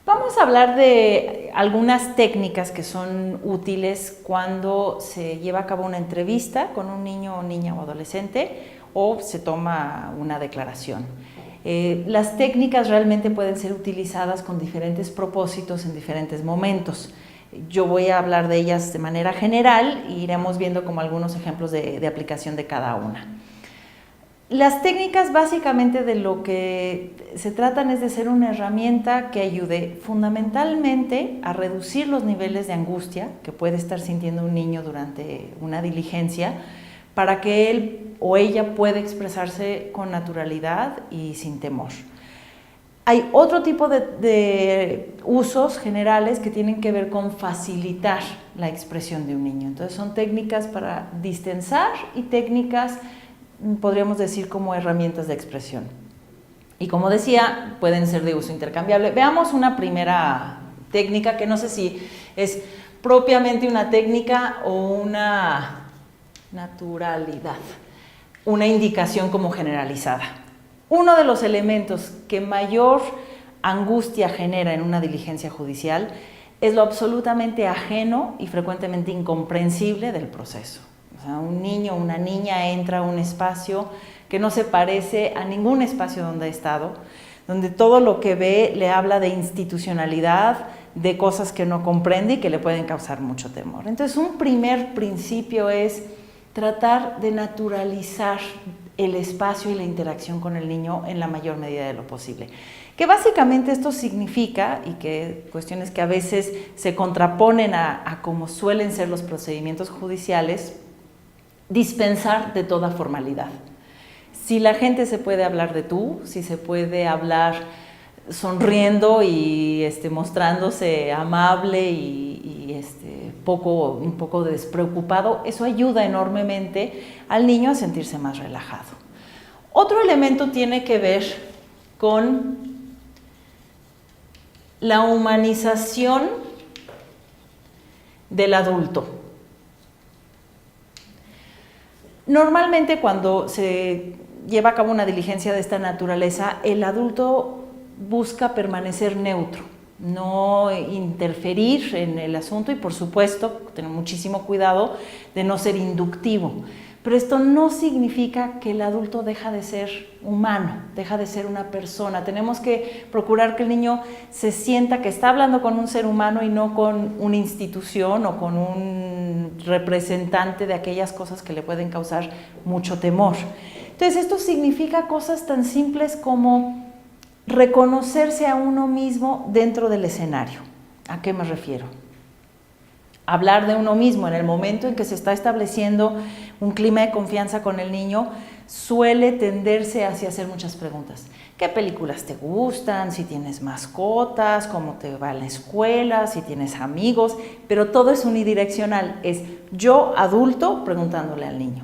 Vamos a hablar de algunas técnicas que son útiles cuando se lleva a cabo una entrevista con un niño, niña o adolescente o se toma una declaración. Las técnicas realmente pueden ser utilizadas con diferentes propósitos en diferentes momentos. Yo voy a hablar de ellas de manera general e iremos viendo como algunos ejemplos de aplicación de cada una. Las técnicas básicamente de lo que se tratan es de ser una herramienta que ayude fundamentalmente a reducir los niveles de angustia que puede estar sintiendo un niño durante una diligencia para que él o ella pueda expresarse con naturalidad y sin temor. Hay otro tipo de usos generales que tienen que ver con facilitar la expresión de un niño. Entonces son técnicas para distensar y técnicas, podríamos decir, como herramientas de expresión. Y como decía, pueden ser de uso intercambiable. Veamos una primera técnica que no sé si es propiamente una técnica o una naturalidad, una indicación como generalizada. Uno de los elementos que mayor angustia genera en una diligencia judicial es lo absolutamente ajeno y frecuentemente incomprensible del proceso. O sea, un niño o una niña entra a un espacio que no se parece a ningún espacio donde ha estado, donde todo lo que ve le habla de institucionalidad, de cosas que no comprende y que le pueden causar mucho temor. Entonces, un primer principio es tratar de naturalizar el espacio y la interacción con el niño en la mayor medida de lo posible. Que básicamente esto significa, y que cuestiones que a veces se contraponen a cómo suelen ser los procedimientos judiciales, dispensar de toda formalidad. Si la gente se puede hablar de tú, si se puede hablar sonriendo y mostrándose amable y un poco despreocupado, eso ayuda enormemente al niño a sentirse más relajado. Otro elemento tiene que ver con la humanización del adulto. Normalmente cuando se lleva a cabo una diligencia de esta naturaleza, el adulto busca permanecer neutro, no interferir en el asunto y, por supuesto, tener muchísimo cuidado de no ser inductivo. Pero esto no significa que el adulto deja de ser humano, deja de ser una persona. Tenemos que procurar que el niño se sienta que está hablando con un ser humano y no con una institución o con un representante de aquellas cosas que le pueden causar mucho temor. Entonces, esto significa cosas tan simples como reconocerse a uno mismo dentro del escenario. ¿A qué me refiero? Hablar de uno mismo en el momento en que se está estableciendo un clima de confianza con el niño, suele tenderse hacia hacer muchas preguntas. ¿Qué películas te gustan? Si tienes mascotas, cómo te va en la escuela, si tienes amigos, pero todo es unidireccional, es yo adulto preguntándole al niño.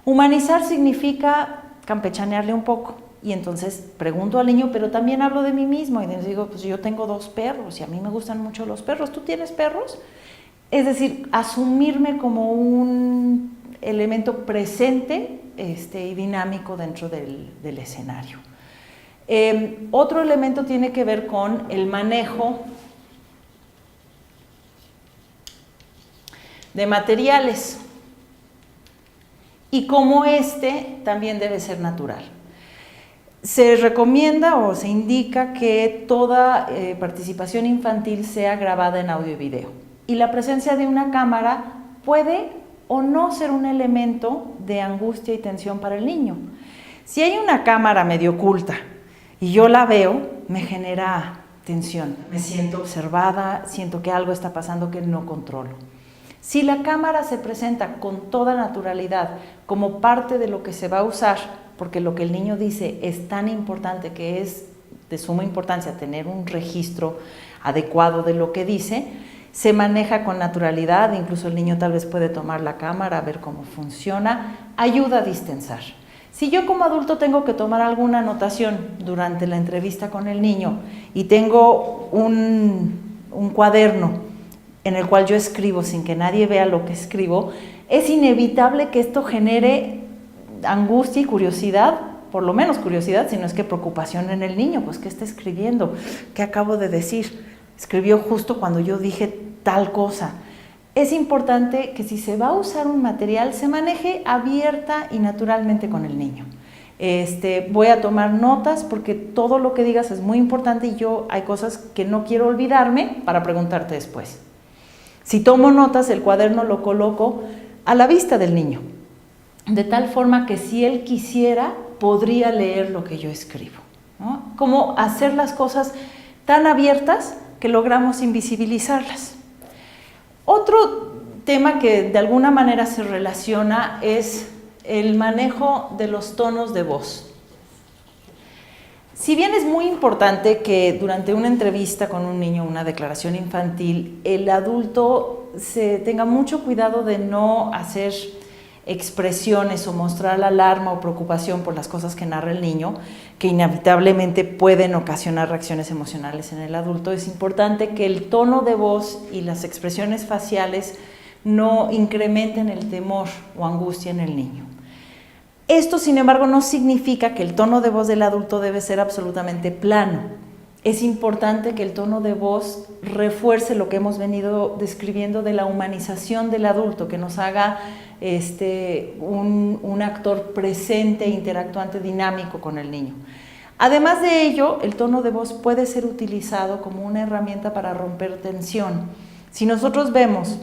Humanizar significa campechanearle un poco. Y entonces pregunto al niño, pero también hablo de mí mismo y les digo, pues yo tengo 2 perros y a mí me gustan mucho los perros. ¿Tú tienes perros? Es decir, asumirme como un elemento presente y dinámico dentro del escenario. Otro elemento tiene que ver con el manejo de materiales y cómo también debe ser natural. Se recomienda o se indica que toda participación infantil sea grabada en audio y video. Y la presencia de una cámara puede o no ser un elemento de angustia y tensión para el niño. Si hay una cámara medio oculta y yo la veo, me genera tensión. Me siento observada, siento que algo está pasando que no controlo. Si la cámara se presenta con toda naturalidad como parte de lo que se va a usar, porque lo que el niño dice es tan importante que es de suma importancia tener un registro adecuado de lo que dice, se maneja con naturalidad, incluso el niño tal vez puede tomar la cámara, ver cómo funciona, ayuda a distensar. Si yo como adulto tengo que tomar alguna anotación durante la entrevista con el niño y tengo un cuaderno en el cual yo escribo sin que nadie vea lo que escribo, es inevitable que esto genere angustia y curiosidad, por lo menos curiosidad, si no es que preocupación en el niño, pues ¿qué está escribiendo? ¿Qué acabo de decir? escribió justo cuando yo dije tal cosa. Es importante que si se va a usar un material, se maneje abierta y naturalmente con el niño. Voy a tomar notas porque todo lo que digas es muy importante y hay cosas que no quiero olvidarme para preguntarte después. Si tomo notas, el cuaderno lo coloco a la vista del niño, de tal forma que si él quisiera, podría leer lo que yo escribo, ¿no? Como hacer las cosas tan abiertas que logramos invisibilizarlas. Otro tema que de alguna manera se relaciona es el manejo de los tonos de voz. Si bien es muy importante que durante una entrevista con un niño, una declaración infantil, el adulto tenga mucho cuidado de no hacer expresiones o mostrar alarma o preocupación por las cosas que narra el niño, que inevitablemente pueden ocasionar reacciones emocionales en el adulto, es importante que el tono de voz y las expresiones faciales no incrementen el temor o angustia en el niño. Esto, sin embargo, no significa que el tono de voz del adulto debe ser absolutamente plano. Es importante que el tono de voz refuerce lo que hemos venido describiendo de la humanización del adulto, que nos haga un actor presente, interactuante, dinámico con el niño. Además de ello, el tono de voz puede ser utilizado como una herramienta para romper tensión. Si nosotros vemos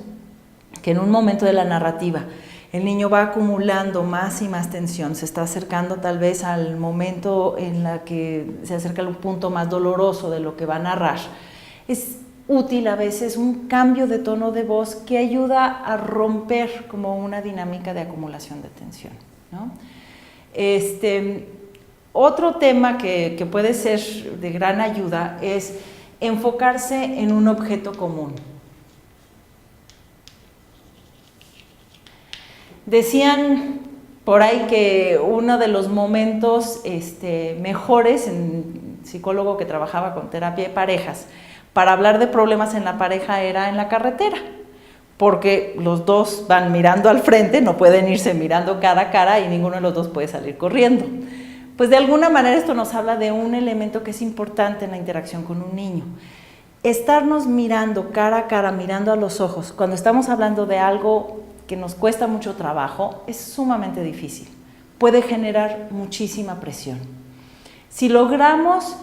que en un momento de la narrativa el niño va acumulando más y más tensión, se está acercando tal vez al momento en la que se acerca a un punto más doloroso de lo que va a narrar, es útil a veces un cambio de tono de voz que ayuda a romper como una dinámica de acumulación de tensión, ¿no? Otro tema que puede ser de gran ayuda es enfocarse en un objeto común. Decían por ahí que uno de los momentos mejores, en psicólogo que trabajaba con terapia de parejas, para hablar de problemas en la pareja era en la carretera, porque los dos van mirando al frente, no pueden irse mirando cara a cara y ninguno de los dos puede salir corriendo. Pues de alguna manera esto nos habla de un elemento que es importante en la interacción con un niño. Estarnos mirando cara a cara, mirando a los ojos, cuando estamos hablando de algo que nos cuesta mucho trabajo, es sumamente difícil. Puede generar muchísima presión. Si logramos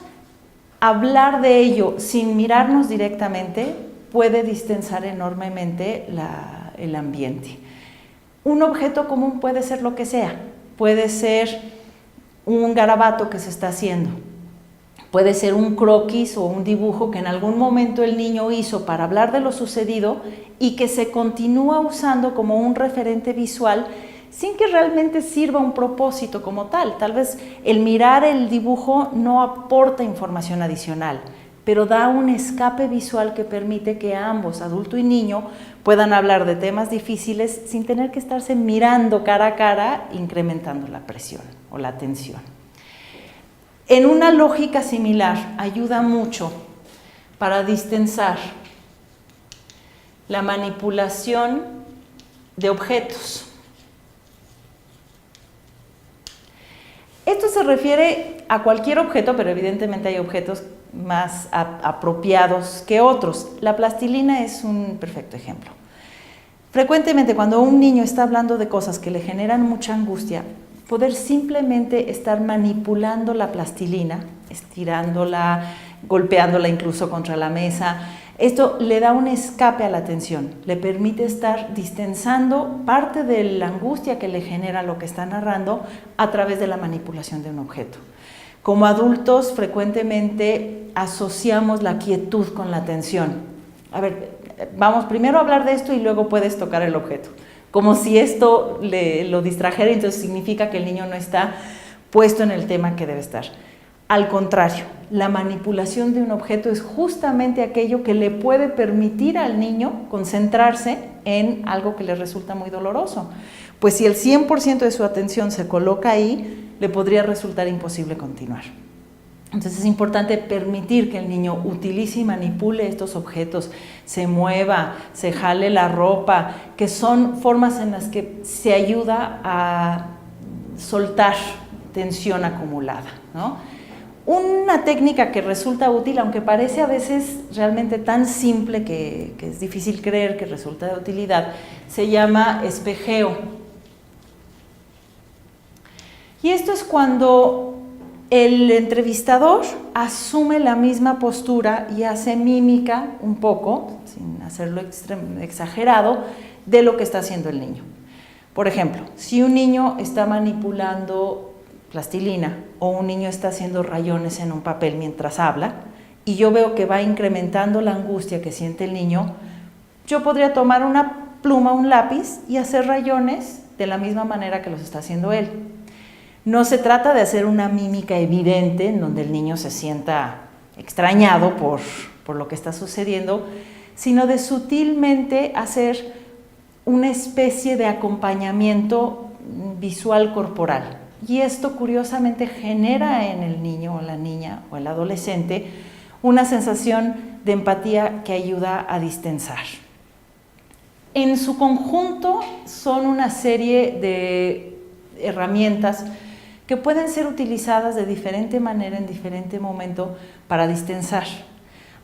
hablar de ello sin mirarnos directamente, puede distensar enormemente el ambiente. Un objeto común puede ser lo que sea. Puede ser un garabato que se está haciendo. Puede ser un croquis o un dibujo que en algún momento el niño hizo para hablar de lo sucedido y que se continúa usando como un referente visual sin que realmente sirva un propósito como tal. Tal vez el mirar el dibujo no aporta información adicional, pero da un escape visual que permite que ambos, adulto y niño, puedan hablar de temas difíciles sin tener que estarse mirando cara a cara, incrementando la presión o la tensión. En una lógica similar, ayuda mucho para distensar la manipulación de objetos. Esto se refiere a cualquier objeto, pero evidentemente hay objetos más apropiados que otros. La plastilina es un perfecto ejemplo. Frecuentemente, cuando un niño está hablando de cosas que le generan mucha angustia, poder simplemente estar manipulando la plastilina, estirándola, golpeándola incluso contra la mesa, esto le da un escape a la tensión, le permite estar distensando parte de la angustia que le genera lo que está narrando a través de la manipulación de un objeto. Como adultos, frecuentemente asociamos la quietud con la tensión. A ver, vamos primero a hablar de esto y luego puedes tocar el objeto. Como si esto lo distrajera, entonces significa que el niño no está puesto en el tema que debe estar. Al contrario, la manipulación de un objeto es justamente aquello que le puede permitir al niño concentrarse en algo que le resulta muy doloroso. Pues si el 100% de su atención se coloca ahí, le podría resultar imposible continuar. Entonces es importante permitir que el niño utilice y manipule estos objetos, se mueva, se jale la ropa, que son formas en las que se ayuda a soltar tensión acumulada, ¿no? Una técnica que resulta útil, aunque parece a veces realmente tan simple que es difícil creer que resulta de utilidad, se llama espejeo. Y esto es cuando el entrevistador asume la misma postura y hace mímica un poco, sin hacerlo exagerado, de lo que está haciendo el niño. Por ejemplo, si un niño está manipulando plastilina o un niño está haciendo rayones en un papel mientras habla y yo veo que va incrementando la angustia que siente el niño, yo podría tomar una pluma, un lápiz y hacer rayones de la misma manera que los está haciendo él. No se trata de hacer una mímica evidente en donde el niño se sienta extrañado por lo que está sucediendo, sino de sutilmente hacer una especie de acompañamiento visual corporal. Y esto curiosamente genera en el niño o la niña o el adolescente una sensación de empatía que ayuda a distensar. En su conjunto son una serie de herramientas que pueden ser utilizadas de diferente manera en diferente momento para distensar.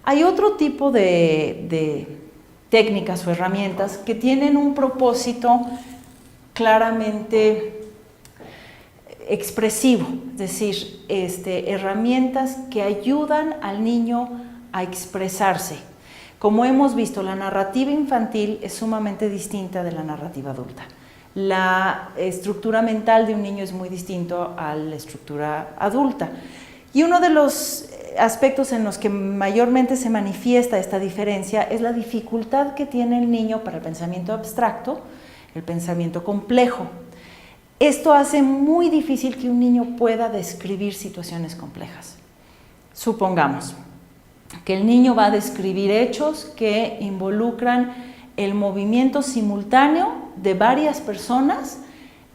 Hay otro tipo de técnicas o herramientas que tienen un propósito claramente expresivo, es decir, herramientas que ayudan al niño a expresarse. Como hemos visto, la narrativa infantil es sumamente distinta de la narrativa adulta. La estructura mental de un niño es muy distinto a la estructura adulta. Y uno de los aspectos en los que mayormente se manifiesta esta diferencia es la dificultad que tiene el niño para el pensamiento abstracto, el pensamiento complejo. Esto hace muy difícil que un niño pueda describir situaciones complejas. Supongamos que el niño va a describir hechos que involucran el movimiento simultáneo de varias personas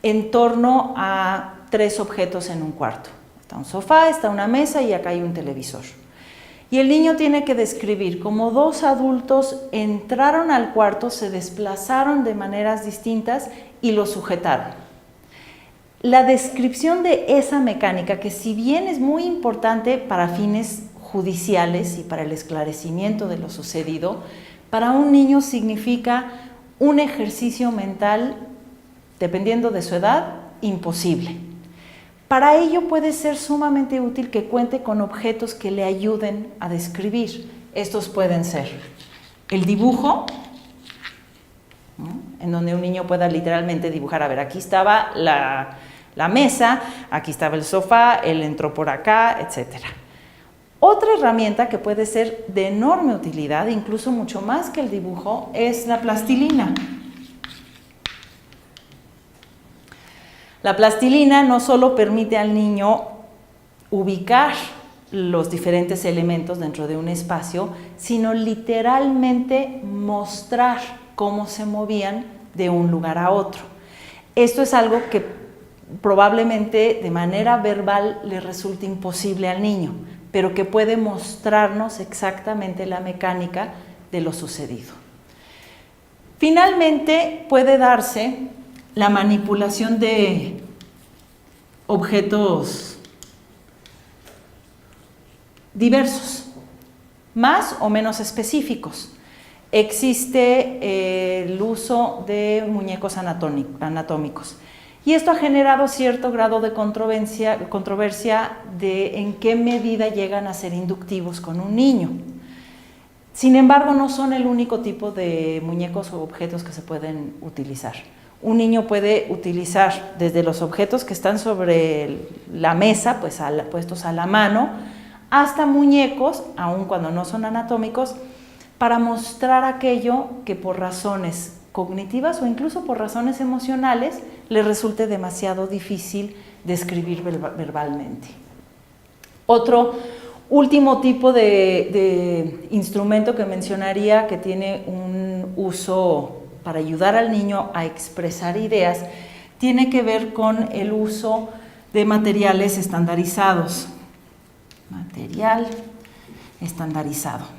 en torno a 3 objetos en un cuarto. Está un sofá, está una mesa y acá hay un televisor. Y el niño tiene que describir cómo 2 adultos entraron al cuarto, se desplazaron de maneras distintas y lo sujetaron. La descripción de esa mecánica, que si bien es muy importante para fines judiciales y para el esclarecimiento de lo sucedido, para un niño significa un ejercicio mental, dependiendo de su edad, imposible. Para ello puede ser sumamente útil que cuente con objetos que le ayuden a describir. Estos pueden ser el dibujo, ¿no?, en donde un niño pueda literalmente dibujar. A ver, aquí estaba la mesa, aquí estaba el sofá, él entró por acá, etc. Otra herramienta que puede ser de enorme utilidad, incluso mucho más que el dibujo, es la plastilina. La plastilina no solo permite al niño ubicar los diferentes elementos dentro de un espacio, sino literalmente mostrar cómo se movían de un lugar a otro. Esto es algo que probablemente de manera verbal le resulte imposible al niño, pero que puede mostrarnos exactamente la mecánica de lo sucedido. Finalmente, puede darse la manipulación de objetos diversos, más o menos específicos. Existe el uso de muñecos anatómicos. Y esto ha generado cierto grado de controversia de en qué medida llegan a ser inductivos con un niño. Sin embargo, no son el único tipo de muñecos o objetos que se pueden utilizar. Un niño puede utilizar desde los objetos que están sobre la mesa, pues puestos a la mano, hasta muñecos, aun cuando no son anatómicos, para mostrar aquello que por razones cognitivas o incluso por razones emocionales le resulte demasiado difícil describir verbalmente. Otro último tipo de instrumento que mencionaría que tiene un uso para ayudar al niño a expresar ideas tiene que ver con el uso de materiales estandarizados. Material estandarizado.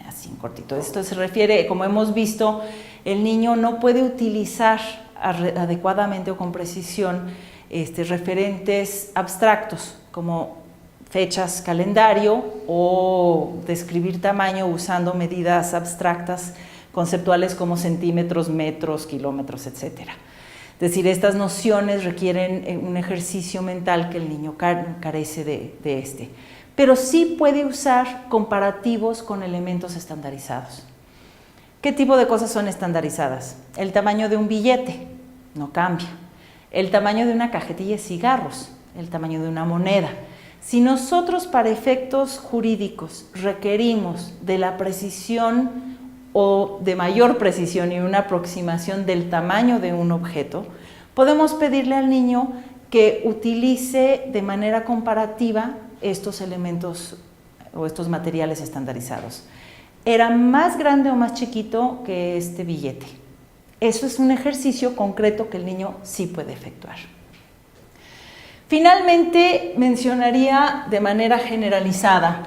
Así en cortito. Esto se refiere, como hemos visto, el niño no puede utilizar adecuadamente o con precisión referentes abstractos como fechas, calendario, o describir tamaño usando medidas abstractas conceptuales como centímetros, metros, kilómetros, etc. Es decir, estas nociones requieren un ejercicio mental que el niño carece de este. Pero sí puede usar comparativos con elementos estandarizados. ¿Qué tipo de cosas son estandarizadas? El tamaño de un billete no cambia. El tamaño de una cajetilla de cigarros, el tamaño de una moneda. Si nosotros para efectos jurídicos requerimos de la precisión o de mayor precisión y una aproximación del tamaño de un objeto, podemos pedirle al niño que utilice de manera comparativa estos elementos o estos materiales estandarizados. ¿Era más grande o más chiquito que este billete? Eso es un ejercicio concreto que el niño sí puede efectuar. Finalmente, mencionaría de manera generalizada,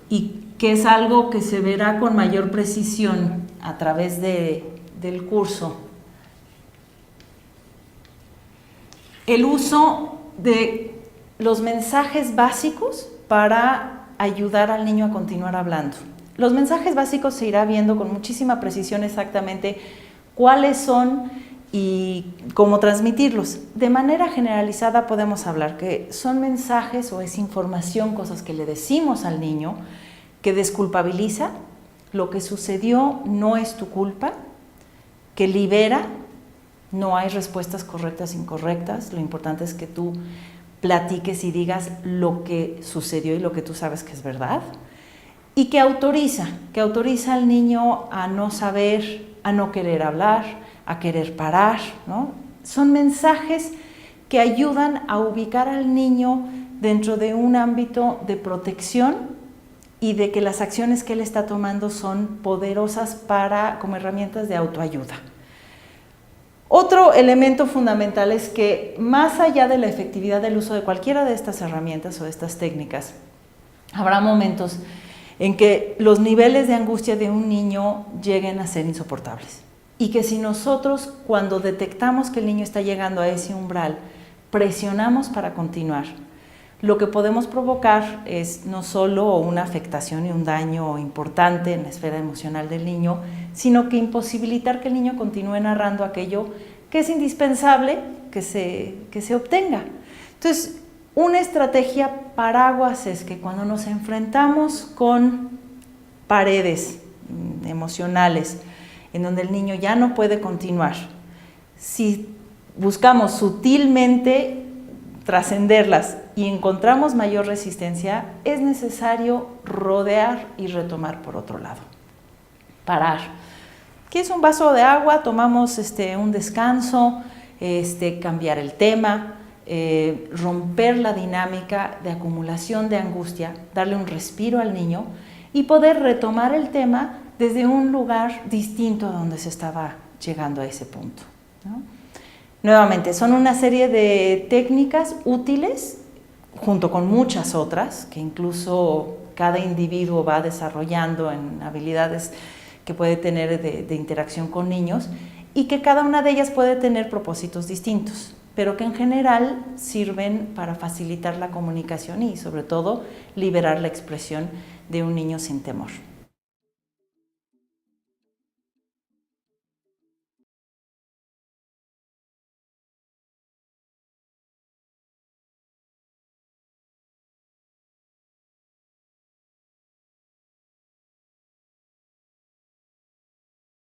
y que es algo que se verá con mayor precisión a través del curso, el uso de los mensajes básicos para ayudar al niño a continuar hablando. Los mensajes básicos se irá viendo con muchísima precisión exactamente cuáles son y cómo transmitirlos. De manera generalizada podemos hablar que son mensajes o es información, cosas que le decimos al niño, que desculpabiliza, lo que sucedió no es tu culpa, que libera, no hay respuestas correctas e incorrectas, lo importante es que tú platiques y digas lo que sucedió y lo que tú sabes que es verdad, y que autoriza al niño a no saber, a no querer hablar, a querer parar, ¿no? Son mensajes que ayudan a ubicar al niño dentro de un ámbito de protección y de que las acciones que él está tomando son poderosas como herramientas de autoayuda. Otro elemento fundamental es que más allá de la efectividad del uso de cualquiera de estas herramientas o de estas técnicas, habrá momentos en que los niveles de angustia de un niño lleguen a ser insoportables. Y que si nosotros, cuando detectamos que el niño está llegando a ese umbral, presionamos para continuar, lo que podemos provocar es no solo una afectación y un daño importante en la esfera emocional del niño, sino que imposibilitar que el niño continúe narrando aquello que es indispensable que se obtenga. Entonces, una estrategia paraguas es que cuando nos enfrentamos con paredes emocionales, en donde el niño ya no puede continuar, si buscamos sutilmente trascenderlas y encontramos mayor resistencia, es necesario rodear y retomar por otro lado. Parar. ¿Quieres un vaso de agua? Tomamos un descanso, cambiar el tema, romper la dinámica de acumulación de angustia, darle un respiro al niño y poder retomar el tema desde un lugar distinto a donde se estaba llegando a ese punto, ¿no? Nuevamente, son una serie de técnicas útiles, junto con muchas otras, que incluso cada individuo va desarrollando en habilidades que puede tener de interacción con niños, y que cada una de ellas puede tener propósitos distintos, pero que en general sirven para facilitar la comunicación y, sobre todo, liberar la expresión de un niño sin temor.